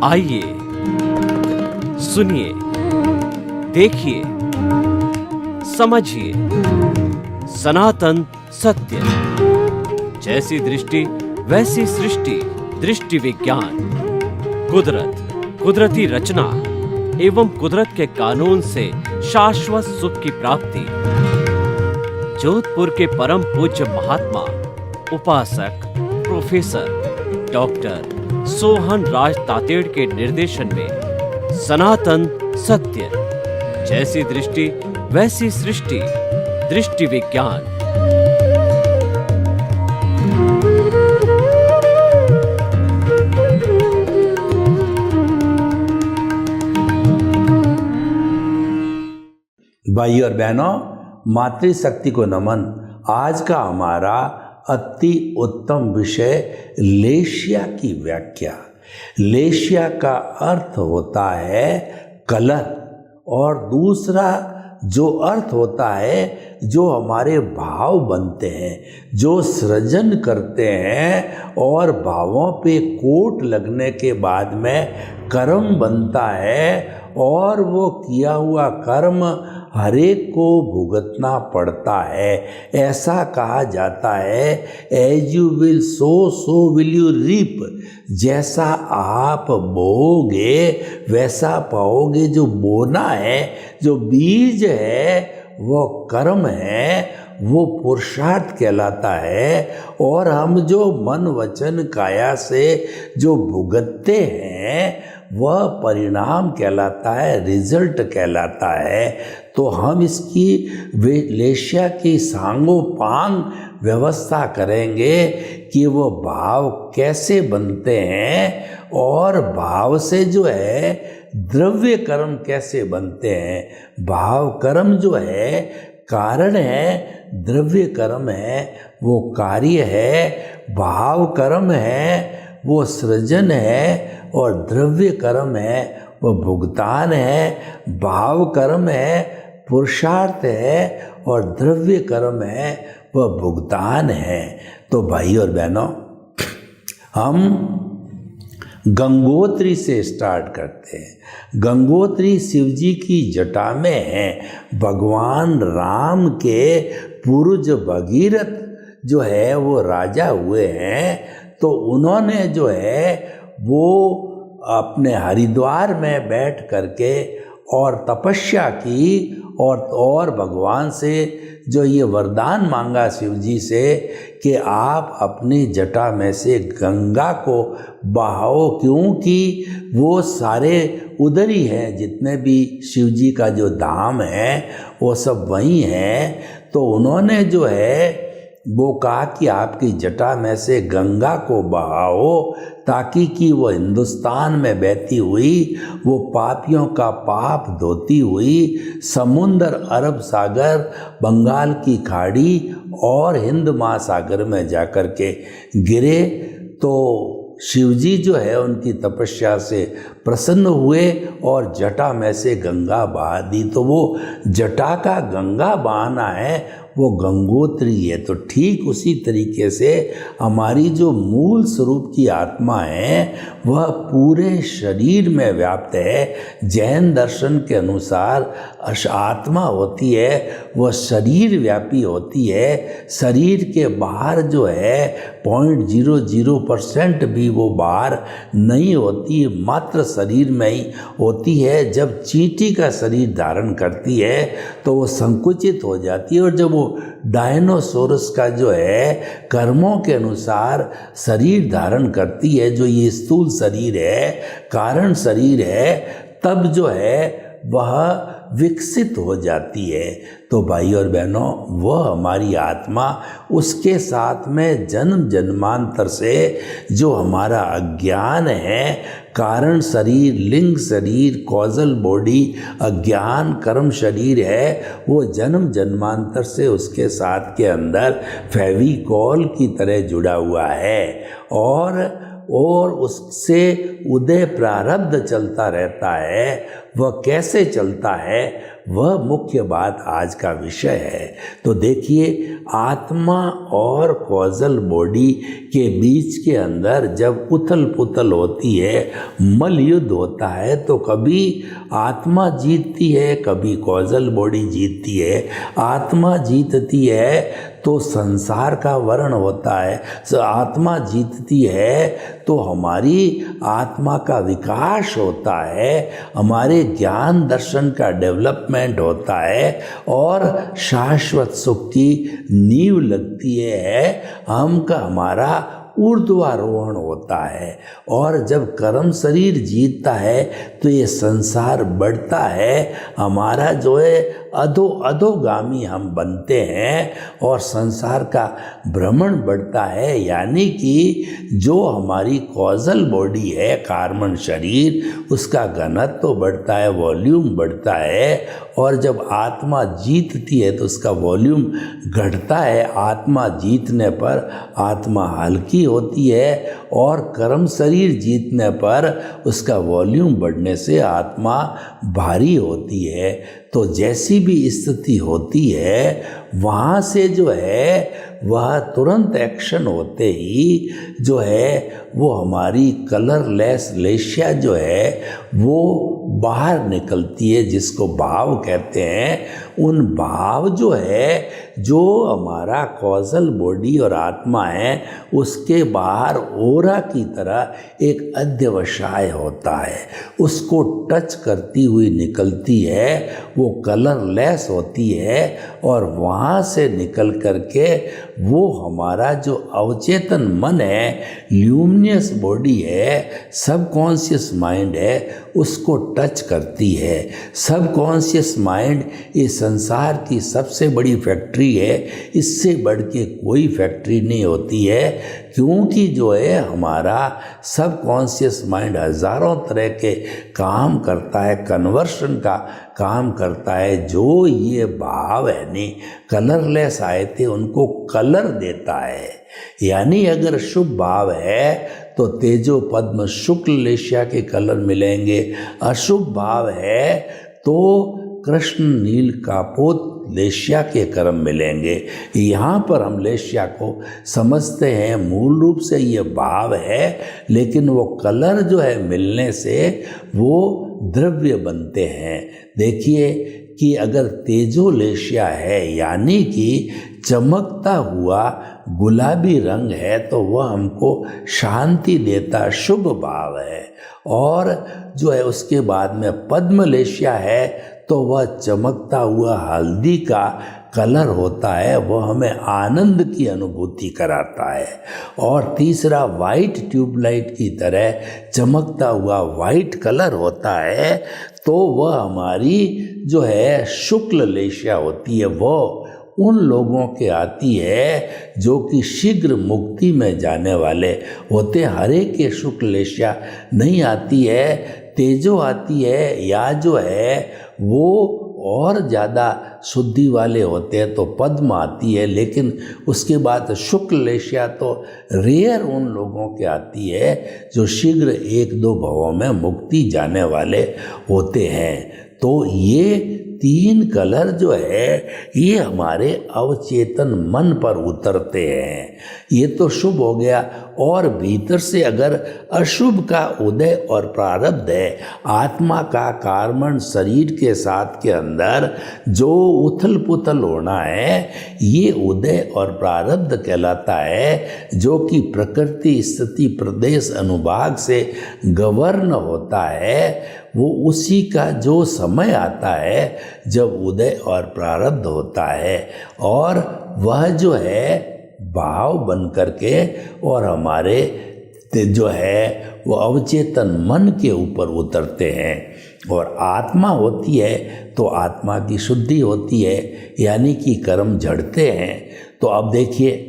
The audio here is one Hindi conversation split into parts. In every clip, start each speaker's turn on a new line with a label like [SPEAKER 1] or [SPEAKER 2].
[SPEAKER 1] आइए सुनिए, देखिए, समझिए सनातन सत्य। जैसी दृष्टि वैसी सृष्टि, दृष्टि विज्ञान। कुदरत, कुदरती रचना एवं कुदरत के कानून से शाश्वत सुख की प्राप्ति। जोधपुर के परम पूज्य महात्मा उपासक प्रोफेसर डॉक्टर सोहन राज तातेड़ के निर्देशन में सनातन सत्य। जैसी दृष्टि वैसी सृष्टि, दृष्टि विज्ञान।
[SPEAKER 2] भाई और बहनों, मातृशक्ति को नमन। आज का हमारा अति उत्तम विषय लेशिया की व्याख्या। लेशिया का अर्थ होता है कलर, और दूसरा जो अर्थ होता है जो हमारे भाव बनते हैं, जो सृजन करते हैं और भावों पे कोट लगने के बाद में कर्म बनता है, और वो किया हुआ कर्म हरेक को भुगतना पड़ता है। ऐसा कहा जाता है, as you will sow will you reap. जैसा आप बोओगे वैसा पाओगे। जो बोना है, जो बीज है, वो कर्म है, वो पुरुषार्थ कहलाता है। और हम जो मन वचन काया से जो भुगतते हैं वह परिणाम कहलाता है, रिजल्ट कहलाता है। तो हम इसकी लेशिया की सांगोपांग व्यवस्था करेंगे कि वो भाव कैसे बनते हैं और भाव से जो है द्रव्य कर्म कैसे बनते हैं। भाव कर्म जो है कारण है, द्रव्य कर्म है वो कार्य है, भाव कर्म है वो सृजन है, और द्रव्य कर्म है वो भुगतान है। भाव कर्म है पुरुषार्थ है, और द्रव्य कर्म है वह भुगतान है। तो भाई और बहनों, हम गंगोत्री से स्टार्ट करते हैं। गंगोत्री शिवजी की जटा में है। भगवान राम के पूर्वज भगीरथ जो है वो राजा हुए हैं, तो उन्होंने जो है वो अपने हरिद्वार में बैठ करके और तपस्या की, और भगवान से जो ये वरदान मांगा शिव जी से कि आप अपनी जटा में से गंगा को बहाओ, क्योंकि वो सारे उधर ही हैं। जितने भी शिव जी का जो धाम है वो सब वहीं हैं। तो उन्होंने जो है वो कहा कि आपकी जटा में से गंगा को बहाओ, ताकि कि वो हिंदुस्तान में बहती हुई वो पापियों का पाप धोती हुई समुंदर, अरब सागर, बंगाल की खाड़ी और हिंद महासागर में जाकर के गिरे। तो शिवजी जो है उनकी तपस्या से प्रसन्न हुए और जटा में से गंगा बहा दी। तो वो जटा का गंगा बहाना है वो गंगोत्री है। तो ठीक उसी तरीके से हमारी जो मूल स्वरूप की आत्मा है वह पूरे शरीर में व्याप्त है। जैन दर्शन के अनुसार आत्मा होती है वह शरीर व्यापी होती है। शरीर के बाहर जो है 0.00% भी वो बाहर नहीं होती, मात्र शरीर में ही होती है। जब चींटी का शरीर धारण करती है तो वो संकुचित हो जाती है, और जब वो डायनोसोरस का जो है कर्मों के अनुसार शरीर धारण करती है, जो ये स्थूल शरीर है, कारण शरीर है, तब जो है वह विकसित हो जाती है। तो भाई और बहनों, वह हमारी आत्मा, उसके साथ में जन्म जन्मांतर से जो हमारा अज्ञान है, कारण शरीर, लिंग शरीर, कॉजल बॉडी, अज्ञान कर्म शरीर है, वो जन्म जन्मांतर से उसके साथ के अंदर फेविकॉल की तरह जुड़ा हुआ है। और और उससे उदय प्रारब्ध चलता रहता है, वह कैसे चलता है, वह मुख्य बात आज का विषय है। तो देखिए, आत्मा और कॉजल बॉडी के बीच के अंदर जब उथल पुथल होती है, मल युद्ध होता है, तो कभी आत्मा जीतती है, कभी कॉजल बॉडी जीतती है। आत्मा जीतती है तो संसार का वर्ण होता है, आत्मा जीतती है तो हमारी आत्मा का विकास होता है, हमारे ज्ञान दर्शन का डेवलपमेंट होता है और शाश्वत सुख की नींव लगती है। हमारा ऊर्ध्वारोहण होता है। और जब कर्म शरीर जीतता है तो ये संसार बढ़ता है, हमारा जो है अधोगामी हम बनते हैं और संसार का भ्रमण बढ़ता है। यानी कि जो हमारी कॉजल बॉडी है, कार्बन शरीर, उसका घनत्व तो बढ़ता है, वॉल्यूम बढ़ता है। और जब आत्मा जीतती है तो उसका वॉल्यूम घटता है। आत्मा जीतने पर आत्मा हल्की होती है और कर्म शरीर जीतने पर उसका वॉल्यूम बढ़ने से आत्मा भारी होती है। तो जैसी भी स्थिति होती है, वहाँ से जो है वह तुरंत एक्शन होते ही जो है वो हमारी कलरलेस लेशिया जो है वो बाहर निकलती है, जिसको भाव कहते हैं। उन भाव जो है, जो हमारा कॉजल बॉडी और आत्मा है, उसके बाहर ओरा की तरह एक अध्यवसाय होता है, उसको टच करती हुई निकलती है, वो कलरलेस होती है और वहाँ से निकल करके वो हमारा जो अवचेतन मन है, ल्यूमिनियस बॉडी है, सबकॉन्शियस माइंड है, उसको टच करती है। सबकॉन्शियस माइंड इस संसार की सबसे बड़ी फैक्ट्री है, इससे बढ़ के कोई फैक्ट्री नहीं होती है। क्योंकि जो है हमारा सबकॉन्शियस माइंड हजारों तरह के काम करता है, कन्वर्शन का काम करता है। जो ये भाव है नहीं, कलरलेस आए थे, उनको कलर देता है। यानी अगर शुभ भाव है तो तेजो पद्म शुक्ल लेशिया के कलर मिलेंगे, अशुभ भाव है तो कृष्ण नील कापोत लेशिया के कर्म मिलेंगे। यहाँ पर हम लेशिया को समझते हैं मूल रूप से ये भाव है, लेकिन वो कलर जो है मिलने से वो द्रव्य बनते हैं। देखिए कि अगर तेजो लेशिया है, यानी कि चमकता हुआ गुलाबी रंग है, तो वह हमको शांति देता शुभ भाव है। और जो है उसके बाद में पद्म लेशिया है तो वह चमकता हुआ हल्दी का कलर होता है, वह हमें आनंद की अनुभूति कराता है। और तीसरा वाइट ट्यूबलाइट की तरह चमकता हुआ वाइट कलर होता है, तो वह हमारी जो है शुक्ल लेशिया होती है। वो उन लोगों के आती है जो कि शीघ्र मुक्ति में जाने वाले होते हैं। हर एक के शुक्ल लेशिया नहीं आती है, तेजो आती है, या जो है वो और ज़्यादा शुद्धि वाले होते हैं तो पद्म आती है। लेकिन उसके बाद शुक्ल लेशिया तो रेयर उन लोगों के आती है जो शीघ्र एक दो भवों में मुक्ति जाने वाले होते हैं। तो ये तीन कलर जो है ये हमारे अवचेतन मन पर उतरते हैं। ये तो शुभ हो गया। और भीतर से अगर अशुभ का उदय और प्रारब्ध है, आत्मा का कार्बन शरीर के साथ के अंदर जो उथल पुथल होना है, ये उदय और प्रारब्ध कहलाता है, जो कि प्रकृति स्थिति प्रदेश अनुभाग से गवर्न होता है। वो उसी का जो समय आता है जब उदय और प्रारब्ध होता है, और वह जो है भाव बन करके और हमारे जो है वो अवचेतन मन के ऊपर उतरते हैं। और आत्मा होती है तो आत्मा की शुद्धि होती है, यानी कि कर्म झड़ते हैं। तो अब देखिए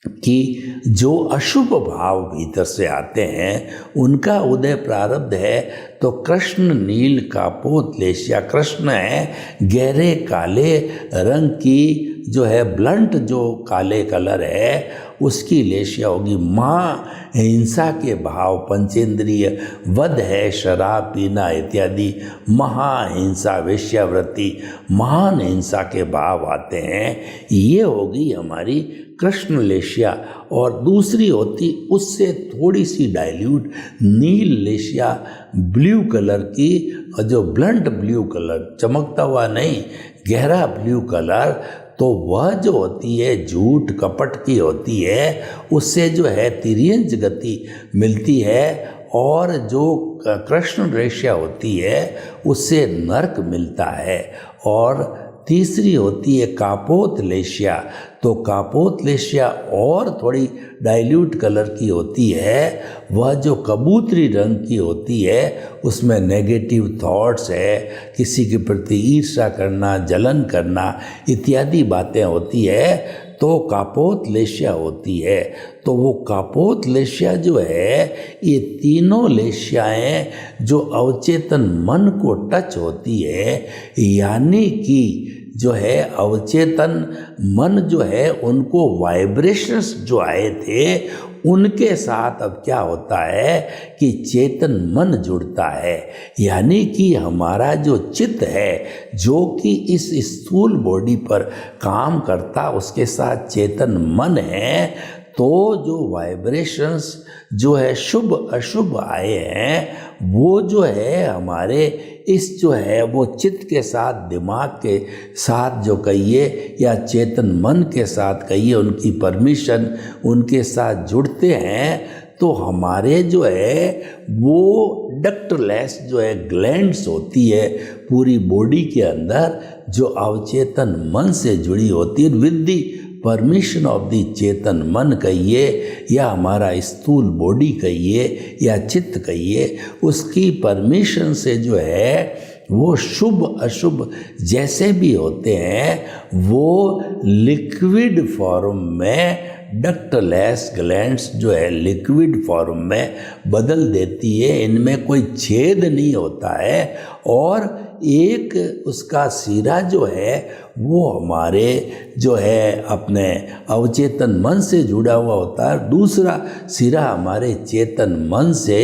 [SPEAKER 2] कि जो अशुभ भाव भीतर से आते हैं उनका उदय प्रारब्ध है। तो कृष्ण नील कापोत लेशिया, कृष्ण है गहरे काले रंग की जो है ब्लंट जो काले कलर है, उसकी लेशिया होगी। हिंसा के भाव पंचेंद्रिय वध है, शराब पीना इत्यादि महाहिंसा, वेश्यावृत्ति, महान हिंसा के भाव आते हैं। ये होगी हमारी कृष्ण लेशिया। और दूसरी होती उससे थोड़ी सी डाइल्यूट नील लेशिया, ब्लू कलर की, जो ब्लंट ब्लू कलर, चमकता हुआ नहीं, गहरा ब्लू कलर, तो वह जो होती है झूठ कपट की होती है, उससे जो है तिर्यंच गति मिलती है। और जो कृष्ण रेश्या होती है उससे नरक मिलता है। और तीसरी होती है कापोत लेशिया। तो कापोत लेशिया और थोड़ी डाइल्यूट कलर की होती है, वह जो कबूतरी रंग की होती है, उसमें नेगेटिव थॉट्स है, किसी के प्रति ईर्ष्या करना, जलन करना इत्यादि बातें होती है, तो कापोत लेशिया होती है। तो वो कापोत लेशिया जो है, ये तीनों लेशियाएं जो अवचेतन मन को टच होती है, यानी कि जो है अवचेतन मन जो है उनको वाइब्रेशंस जो आए थे, उनके साथ अब क्या होता है कि चेतन मन जुड़ता है। यानी कि हमारा जो चित्त है जो कि इस स्थूल बॉडी पर काम करता, उसके साथ चेतन मन है, तो जो वाइब्रेशंस जो है शुभ अशुभ आए हैं, वो जो है हमारे इस जो है वो चित्त के साथ, दिमाग के साथ जो कहिए या चेतन मन के साथ कहिए, उनकी परमिशन उनके साथ जुड़ते हैं, तो हमारे जो है वो डक्टलेस जो है ग्लैंड्स होती है पूरी बॉडी के अंदर, जो अवचेतन मन से जुड़ी होती है, with the permission of the चेतन मन कहिए या हमारा स्थूल बॉडी कहिए या चित्त कहिए, उसकी परमिशन से जो है वो शुभ अशुभ जैसे भी होते हैं वो लिक्विड फॉर्म में, डक्टलेस ग्लैंड्स जो है लिक्विड फॉर्म में बदल देती है। इनमें कोई छेद नहीं होता है। और एक उसका सिरा जो है वो हमारे जो है अपने अवचेतन मन से जुड़ा हुआ होता है, दूसरा सिरा हमारे चेतन मन से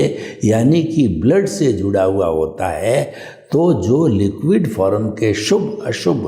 [SPEAKER 2] यानी कि ब्लड से जुड़ा हुआ होता है। तो जो लिक्विड फॉर्म के शुभ अशुभ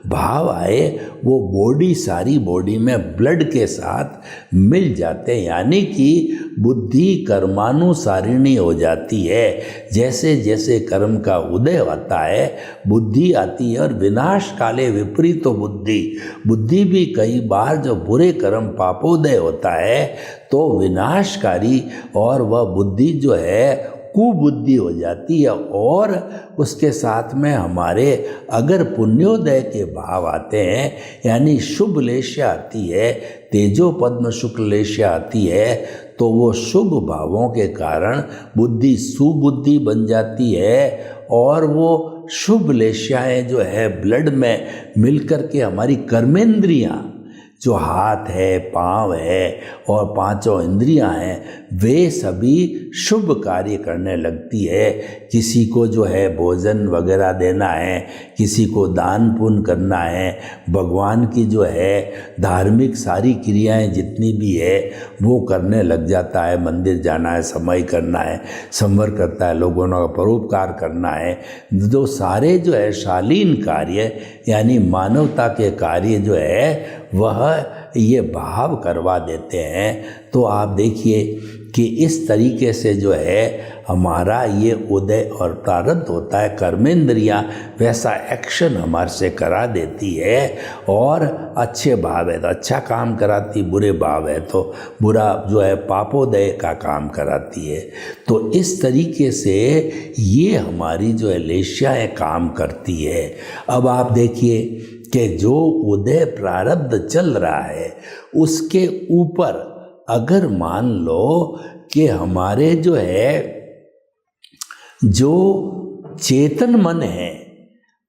[SPEAKER 2] भाव आए वो बॉडी, सारी बॉडी में ब्लड के साथ मिल जाते हैं, यानी कि बुद्धि कर्मानुसारिणी हो जाती है। जैसे जैसे कर्म का उदय होता है बुद्धि आती है, और विनाश काले विपरीतो बुद्धि, बुद्धि भी कई बार जो बुरे कर्म पापोदय होता है तो विनाशकारी, और वह बुद्धि जो है कुबुद्धि हो जाती है। और उसके साथ में हमारे अगर पुण्योदय के भाव आते हैं, यानी शुभ लेशिया आती है, तेजो पद्म शुक्ल लेशिया आती है, तो वो शुभ भावों के कारण बुद्धि सुबुद्धि बन जाती है। और वो शुभ लेशियाएँ जो है ब्लड में मिलकर के हमारी कर्मेंद्रियाँ, जो हाथ है, पाँव है और पांचों इंद्रियां हैं, वे सभी शुभ कार्य करने लगती है। किसी को जो है भोजन वगैरह देना है, किसी को दान पुण्य करना है, भगवान की जो है धार्मिक सारी क्रियाएं जितनी भी है वो करने लग जाता है। मंदिर जाना है, समय करना है, संवर करता है, लोगों का परोपकार करना है, जो सारे जो है शालीन कार्य यानी मानवता के कार्य जो है वह ये भाव करवा देते हैं। तो आप देखिए कि इस तरीके से जो है हमारा ये उदय और प्रारब्ध होता है, कर्मेंद्रियाँ वैसा एक्शन हमारे से करा देती है। और अच्छे भाव है तो अच्छा काम कराती, बुरे भाव है तो बुरा जो है पापोदय का काम कराती है। तो इस तरीके से ये हमारी जो है लेशियाएँ काम करती है। अब आप देखिए कि जो उदय प्रारब्ध चल रहा है उसके ऊपर अगर मान लो कि हमारे जो है जो चेतन मन है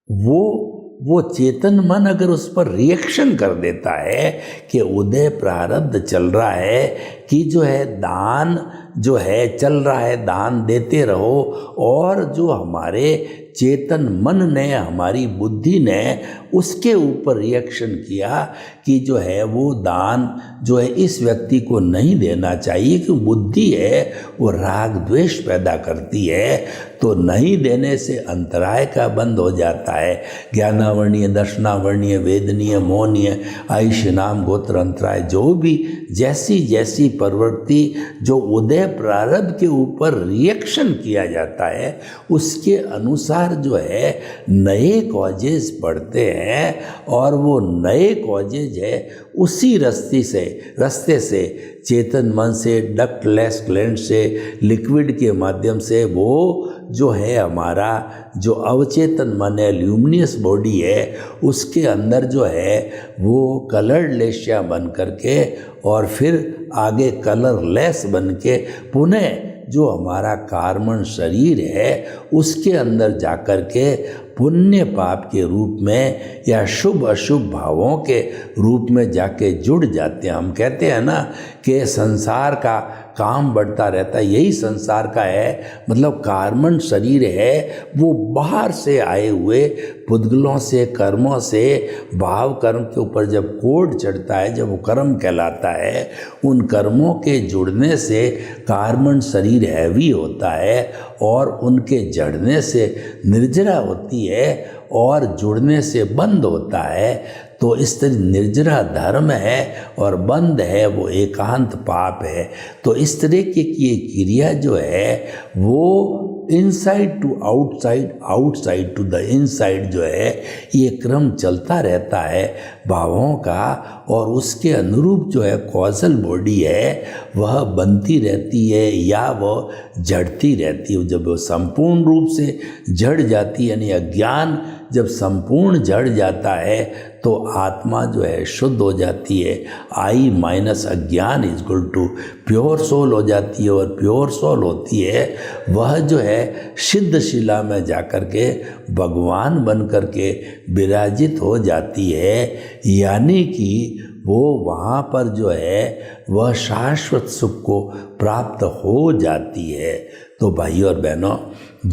[SPEAKER 2] वो चेतन मन अगर उस पर रिएक्शन कर देता है कि उदय प्रारब्ध चल रहा है कि जो है दान जो है चल रहा है, दान देते रहो, और जो हमारे चेतन मन ने, हमारी बुद्धि ने उसके ऊपर रिएक्शन किया कि जो है वो दान जो है इस व्यक्ति को नहीं देना चाहिए, क्योंकि बुद्धि है वो राग द्वेष पैदा करती है, तो नहीं देने से अंतराय का बंद हो जाता है। ज्ञानावर्णीय, दर्शनावर्णीय, वेदनीय, मौनीय, आयुष्य, नाम, गोत्र, अंतराय, जो भी जैसी जैसी प्रवृत्ति जो उदय प्रारब्ध के ऊपर रिएक्शन किया जाता है उसके अनुसार जो है नए कॉजेज पढ़ते हैं, और वो नए कॉजेज है उसी रास्ते से चेतन मन से, डक्टलेस ग्लैंड से, लिक्विड के माध्यम से वो जो है हमारा जो अवचेतन मन है, ल्यूमिनियस बॉडी है, उसके अंदर जो है वो कलर्ड लेशिया बन करके और फिर आगे कलरलेस बन के पुनः जो हमारा कार्बन शरीर है उसके अंदर जाकर के पुण्य पाप के रूप में या शुभ अशुभ भावों के रूप में जाके जुड़ जाते हैं। हम कहते हैं ना कि संसार का काम बढ़ता रहता है, यही संसार का है, मतलब कार्बन शरीर है वो बाहर से आए हुए पुद्गलों से, कर्मों से, भाव कर्म के ऊपर जब कोड चढ़ता है, जब वो कर्म कहलाता है, उन कर्मों के जुड़ने से कार्बन शरीर हैवी होता है और उनके जड़ने से निर्जरा होती है और जुड़ने से बंद होता है। तो इस तरह निर्जरा धर्म है और बंद है वो एकांत पाप है। तो इस तरह की ये क्रिया जो है वो inside to outside, outside to the inside जो है ये क्रम चलता रहता है भावों का, और उसके अनुरूप जो है कॉजल बॉडी है वह बनती रहती है या वह जड़ती रहती है। जब वो संपूर्ण रूप से जड़ जाती है, यानी अज्ञान जब संपूर्ण जड़ जाता है तो आत्मा जो है शुद्ध हो जाती है। आई माइनस अज्ञान is equal to pure soul हो जाती है, और प्योर सोल होती है वह जो है सिद्ध शिला में जाकर के भगवान बन कर के विराजित हो जाती है, यानी कि वो वहाँ पर जो है वह शाश्वत सुख को प्राप्त हो जाती है। तो भाई और बहनों,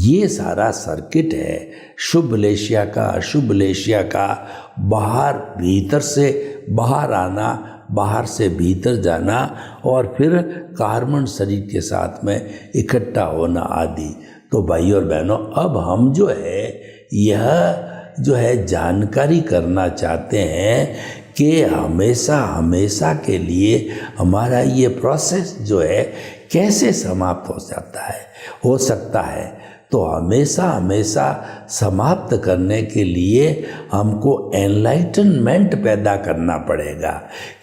[SPEAKER 2] ये सारा सर्किट है शुभ लेशिया का, अशुभ लेशिया का, बाहर भीतर से बाहर आना, बाहर से भीतर जाना, और फिर कार्बन शरीर के साथ में इकट्ठा होना आदि। तो भाई और बहनों, अब हम जो है यह जो है जानकारी करना चाहते हैं कि हमेशा हमेशा के लिए हमारा ये प्रोसेस जो है कैसे समाप्त हो सकता है। तो हमेशा हमेशा समाप्त करने के लिए हमको एनलाइटनमेंट पैदा करना पड़ेगा,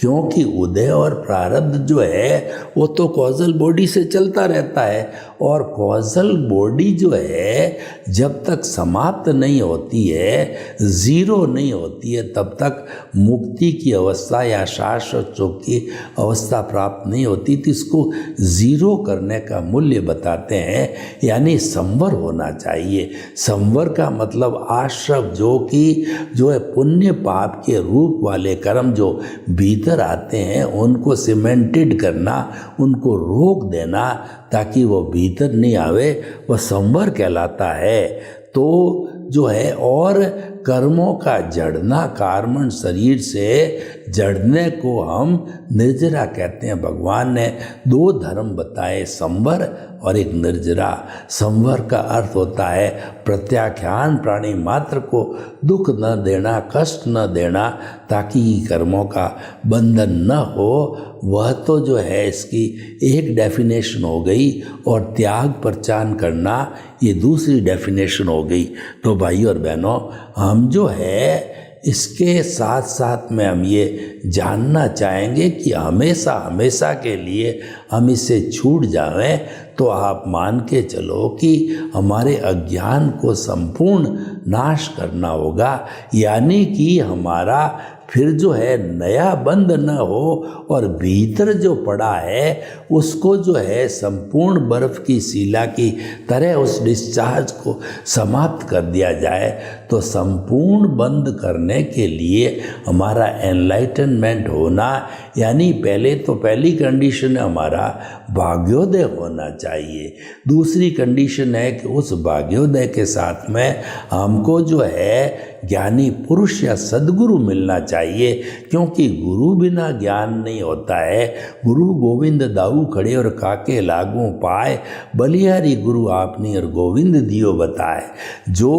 [SPEAKER 2] क्योंकि उदय और प्रारब्ध जो है वो तो कॉजल बॉडी से चलता रहता है, और कॉजल बॉडी जो है जब तक समाप्त नहीं होती है, ज़ीरो नहीं होती है, तब तक मुक्ति की अवस्था या शाश्वत सुख की अवस्था प्राप्त नहीं होती। तो इसको ज़ीरो करने का मूल्य बताते हैं, यानी संवर होना चाहिए। संवर का मतलब आश्रव जो है पुण्य पाप के रूप वाले कर्म जो भीतर आते हैं उनको सीमेंटेड करना, उनको रोक देना ताकि वो भीतर नहीं आवे, वह संवर कहलाता है। तो जो है और कर्मों का जड़ना, कार्बन शरीर से जड़ने को हम निर्जरा कहते हैं। भगवान ने दो धर्म बताए, संवर और एक निर्जरा। संवर का अर्थ होता है प्रत्याख्यान प्राणी मात्र को दुख न देना, कष्ट न देना, ताकि कर्मों का बंधन न हो। वह तो जो है इसकी एक डेफिनेशन हो गई, और त्याग प्रचान करना ये दूसरी डेफिनेशन हो गई। तो भाई और बहनों, हम जो है इसके साथ साथ में हम ये जानना चाहेंगे कि हमेशा हमेशा के लिए हम इससे छूट जाएं, तो आप मान के चलो कि हमारे अज्ञान को संपूर्ण नाश करना होगा, यानी कि हमारा फिर जो है नया बंध न हो, और भीतर जो पड़ा है उसको जो है संपूर्ण बर्फ की शिला की तरह उस डिस्चार्ज को समाप्त कर दिया जाए। तो संपूर्ण बंद करने के लिए हमारा एनलाइटनमेंट होना, यानी पहले तो पहली कंडीशन है हमारा हमारा भाग्योदय होना चाहिए। दूसरी कंडीशन है कि उस भाग्योदय के साथ में हमको जो है ज्ञानी पुरुष या सद्गुरु मिलना चाहिए, क्योंकि गुरु बिना ज्ञान नहीं होता है। गुरु गोविंद दाऊ खड़े और काके लागू पाए, बलिहारी गुरु आपनी और गोविंद दियो बताए। जो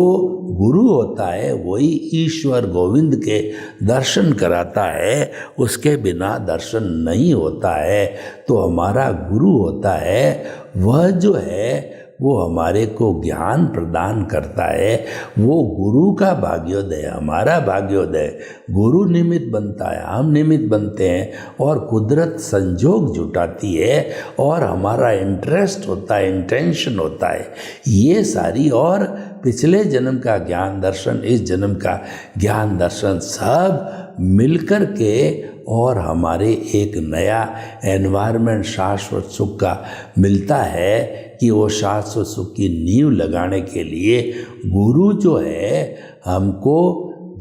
[SPEAKER 2] गुरु होता है वही ईश्वर गोविंद के दर्शन कराता है, उसके बिना दर्शन नहीं होता है। तो हमारा गुरु होता है वह जो है वो हमारे को ज्ञान प्रदान करता है। वो गुरु का भाग्योदय, हमारा भाग्योदय गुरु निमित्त बनता है, हम निमित्त बनते हैं और कुदरत संजोग जुटाती है और हमारा इंटरेस्ट होता है, इंटेंशन होता है। ये सारी और पिछले जन्म का ज्ञान दर्शन, इस जन्म का ज्ञान दर्शन सब मिलकर के और हमारे एक नया एनवायरनमेंट शाश्वत सुख का मिलता है कि वो शाश्वत सुख की नींव लगाने के लिए गुरु जो है हमको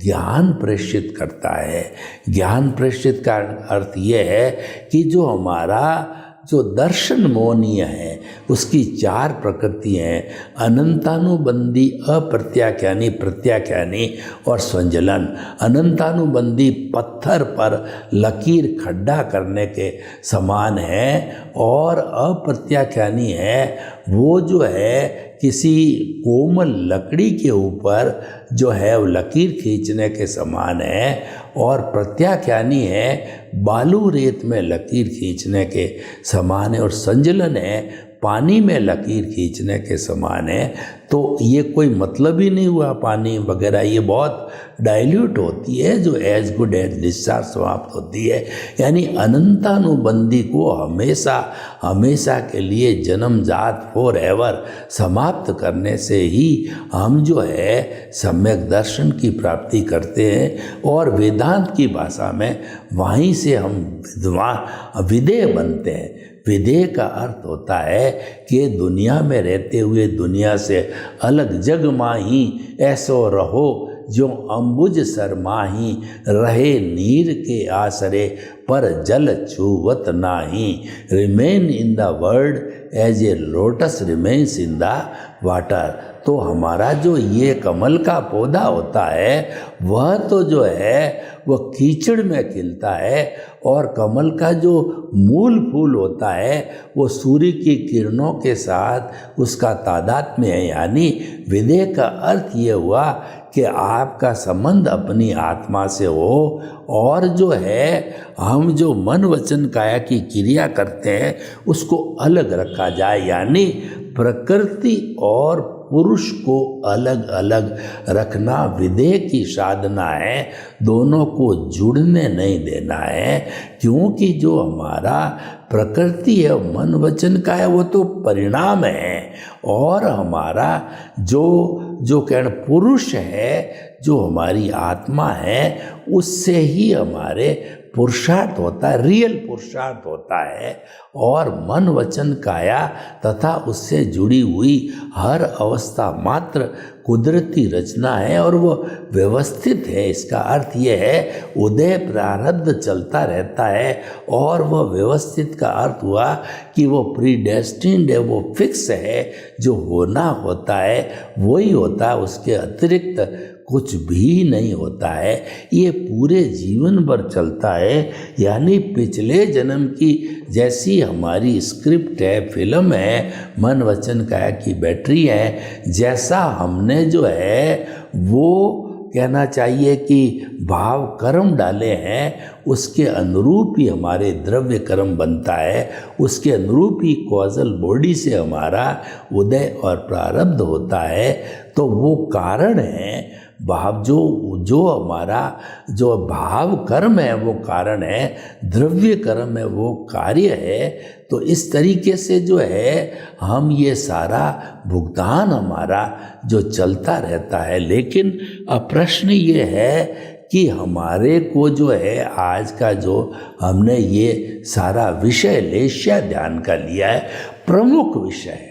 [SPEAKER 2] ज्ञान प्रेषित करता है। ज्ञान प्रेषित का अर्थ ये है कि जो हमारा जो दर्शन मोहनीय है उसकी चार प्रकृति हैं, अनंतानुबंधी, अप्रत्याख्यानी, प्रत्याख्यानी और संजलन। अनंतानुबंधी पत्थर पर लकीर खड्डा करने के समान है और अप्रत्याख्यानी है वो जो है किसी कोमल लकड़ी के ऊपर जो है वो लकीर खींचने के समान है, और प्रत्याख्यानी है बालू रेत में लकीर खींचने के समान है, और संजलन है पानी में लकीर खींचने के समान है। तो ये कोई मतलब ही नहीं हुआ पानी वगैरह, ये बहुत डाइल्यूट होती है जो एज गुड एज डिस्चार्ज समाप्त होती है। यानी अनंतानुबंधी को हमेशा हमेशा के लिए जन्मजात फॉर एवर समाप्त करने से ही हम जो है सम्यक दर्शन की प्राप्ति करते हैं, और वेदांत की भाषा में वहीं से हम विदेह बनते हैं। विदेह का अर्थ होता है कि दुनिया में रहते हुए दुनिया से अलग जग माही ऐसो रहो जो अम्बुज शर्माही, रहे नीर के आसरे पर जल छुवत नाही। Remain in the world as a lotus remains in the water. तो हमारा जो ये कमल का पौधा होता है वह तो जो है वह कीचड़ में खिलता है, और कमल का जो मूल फूल होता है वो सूर्य की किरणों के साथ उसका तादात्म्य है। यानी विदेह का अर्थ ये हुआ कि आपका संबंध अपनी आत्मा से हो, और जो है हम जो मन वचन काया की क्रिया करते हैं उसको अलग रखा जाए। यानी प्रकृति और पुरुष को अलग अलग रखना विदेह की साधना है, दोनों को जुड़ने नहीं देना है। क्योंकि जो हमारा प्रकृति है मन वचन का है वो तो परिणाम है, और हमारा जो कहना पुरुष है, जो हमारी आत्मा है, उससे ही हमारे पुरुषार्थ होता है, रियल पुरुषार्थ होता है। और मन वचन काया तथा उससे जुड़ी हुई हर अवस्था मात्र कुदरती रचना है और वो व्यवस्थित है। इसका अर्थ ये है उदय प्रारब्ध चलता रहता है, और वह व्यवस्थित का अर्थ हुआ कि वो प्रीडेस्टिन्ड है, वो फिक्स है। जो होना होता है वही होता है, उसके अतिरिक्त कुछ भी नहीं होता है। ये पूरे जीवन भर चलता है। यानी पिछले जन्म की जैसी हमारी स्क्रिप्ट है, फिल्म है, मन वचन काया की बैटरी है, जैसा हमने जो है वो कहना चाहिए कि भाव कर्म डाले हैं उसके अनुरूप ही हमारे द्रव्य कर्म बनता है, उसके अनुरूप ही कॉजल बॉडी से हमारा उदय और प्रारब्ध होता है। तो वो कारण है भाव, जो हमारा जो भाव कर्म है वो कारण है, द्रव्य कर्म है वो कार्य है। तो इस तरीके से जो है हम ये सारा भुगतान हमारा जो चलता रहता है। लेकिन अब प्रश्न ये है कि हमारे को जो है आज का जो हमने ये सारा विषय लेश्या ध्यान का लिया है, प्रमुख विषय है।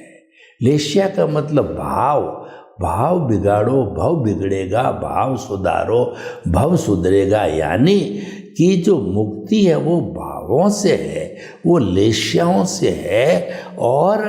[SPEAKER 2] लेश्या का मतलब भाव बिगाड़ो भव बिगड़ेगा, भाव सुधारो भव सुधरेगा। यानी कि जो मुक्ति है वो भाव भावों से है, वो लेश्याओं से है। और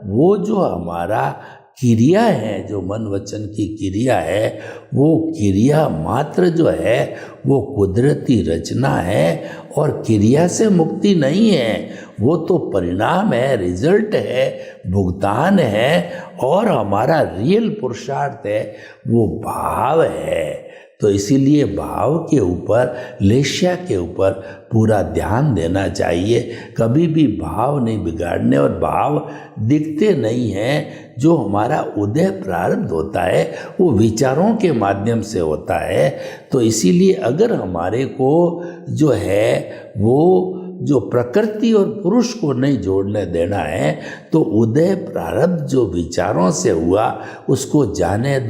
[SPEAKER 2] वो जो हमारा क्रिया है, जो मन वचन की क्रिया है, वो क्रिया मात्र जो है वो कुदरती रचना है और क्रिया से मुक्ति नहीं है। वो तो परिणाम है, रिजल्ट है, भुगतान है। और हमारा रियल पुरुषार्थ है वो भाव है। तो इसीलिए भाव के ऊपर, लेश्या के ऊपर पूरा ध्यान देना चाहिए। कभी भी भाव नहीं बिगाड़ने। और भाव दिखते नहीं हैं। जो हमारा उदय प्रारब्ध होता है वो विचारों के माध्यम से होता है। तो इसीलिए अगर हमारे को जो है वो जो प्रकृति और पुरुष को नहीं जोड़ने देना है, तो उदय प्रारब्ध जो विचारों से हुआ उसको जाने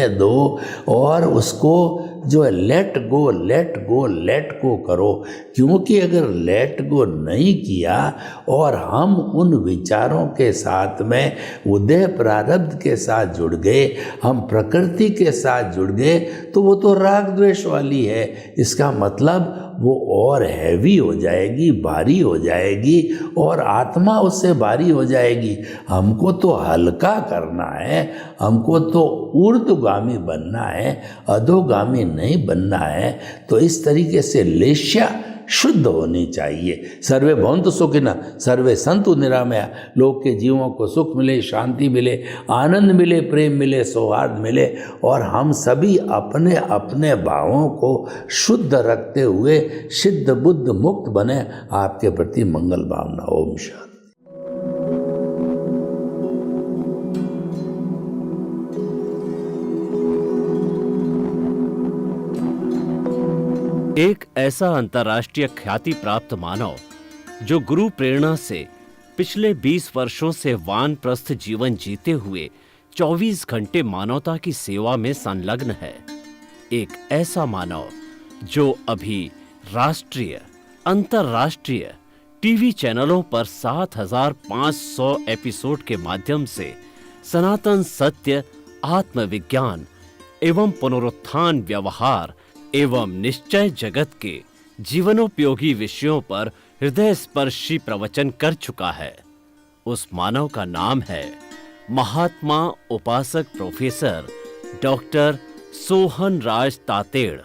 [SPEAKER 2] दो और उसको जो है लेट गो करो। क्योंकि अगर लेट गो नहीं किया और हम उन विचारों के साथ में उदय प्रारब्ध के साथ जुड़ गए, हम प्रकृति के साथ जुड़ गए, तो वो तो राग द्वेष वाली है। इसका मतलब वो और हैवी हो जाएगी, भारी हो जाएगी और आत्मा उससे भारी हो जाएगी। हमको तो हल्का करना है, हमको तो ऊर्ध्वगामी बनना है, अधोगामी नहीं बनना है। तो इस तरीके से लेश्या शुद्ध होनी चाहिए। सर्वे भवन्तु सुखिनः, सर्वे सन्तु निरामया। लोग के जीवों को सुख मिले, शांति मिले, आनंद मिले, प्रेम मिले, सौहार्द मिले और हम सभी अपने अपने भावों को शुद्ध रखते हुए सिद्ध बुद्ध मुक्त बने। आपके प्रति मंगल भावना। ओम शांति।
[SPEAKER 1] एक ऐसा अंतर्राष्ट्रीय ख्याति प्राप्त मानव जो गुरु प्रेरणा से पिछले 20 वर्षों से वानप्रस्थ जीवन जीते हुए 24 घंटे मानवता की सेवा में संलग्न है। एक ऐसा मानव जो अभी राष्ट्रीय, अंतर्राष्ट्रीय टीवी चैनलों पर 7,500 एपिसोड के माध्यम से सनातन सत्य, आत्मविज्ञान एवं पुनरुत्थान, व्यवहार एवं निश्चय जगत के जीवनोपयोगी विषयों पर हृदय स्पर्शी प्रवचन कर चुका है। उस मानव का नाम है महात्मा उपासक प्रोफेसर डॉक्टर सोहन राज तातेड़।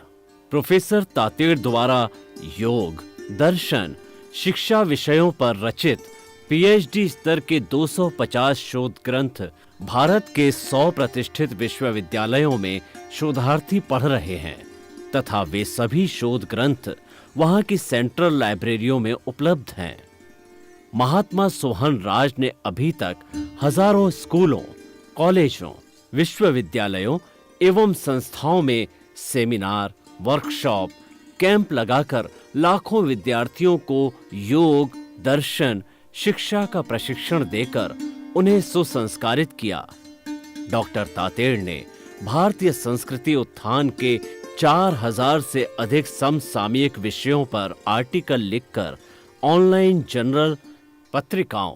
[SPEAKER 1] प्रोफेसर तातेड़ द्वारा योग, दर्शन, शिक्षा विषयों पर रचित पीएचडी स्तर के 250 शोध ग्रंथ भारत के 100 प्रतिष्ठित विश्वविद्यालयों में शोधार्थी पढ़ रहे हैं तथा वे सभी शोध ग्रंथ वहां की सेंट्रल लाइब्रेरियों में उपलब्ध हैं। महात्मा सोहन राज ने अभी तक हजारों स्कूलों, कॉलेजों, विश्वविद्यालयों एवं संस्थाओं में सेमिनार, वर्कशॉप, कैंप लगाकर लाखों विद्यार्थियों को योग, दर्शन, शिक्षा का प्रशिक्षण देकर उन्हें सुसंस्कारित किया। डॉक्टर तातेड़ ने भारतीय संस्कृति उत्थान के 4000 से अधिक समसामयिक विषयों पर आर्टिकल लिखकर ऑनलाइन जर्नल, पत्रिकाओं,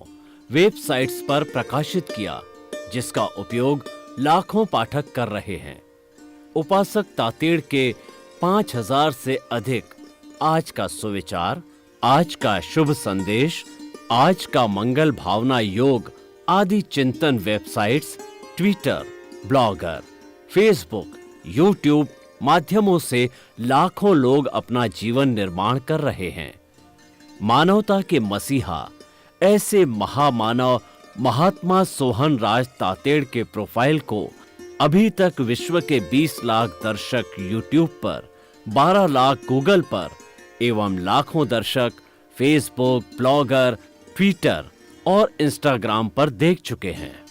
[SPEAKER 1] वेबसाइट्स पर प्रकाशित किया, जिसका उपयोग लाखों पाठक कर रहे हैं। उपासक तातेड़ के 5000 से अधिक आज का सुविचार, आज का शुभ संदेश, आज का मंगल भावना योग आदि चिंतन websites, Twitter, blogger, Facebook, YouTube माध्यमों से लाखों लोग अपना जीवन निर्माण कर रहे हैं। मानवता के मसीहा ऐसे महामानव महात्मा सोहन राज तातेड़ के प्रोफाइल को अभी तक विश्व के 20 लाख दर्शक यूट्यूब पर, 12 लाख गूगल पर एवं लाखों दर्शक फेसबुक, ब्लॉगर, ट्विटर और इंस्टाग्राम पर देख चुके हैं।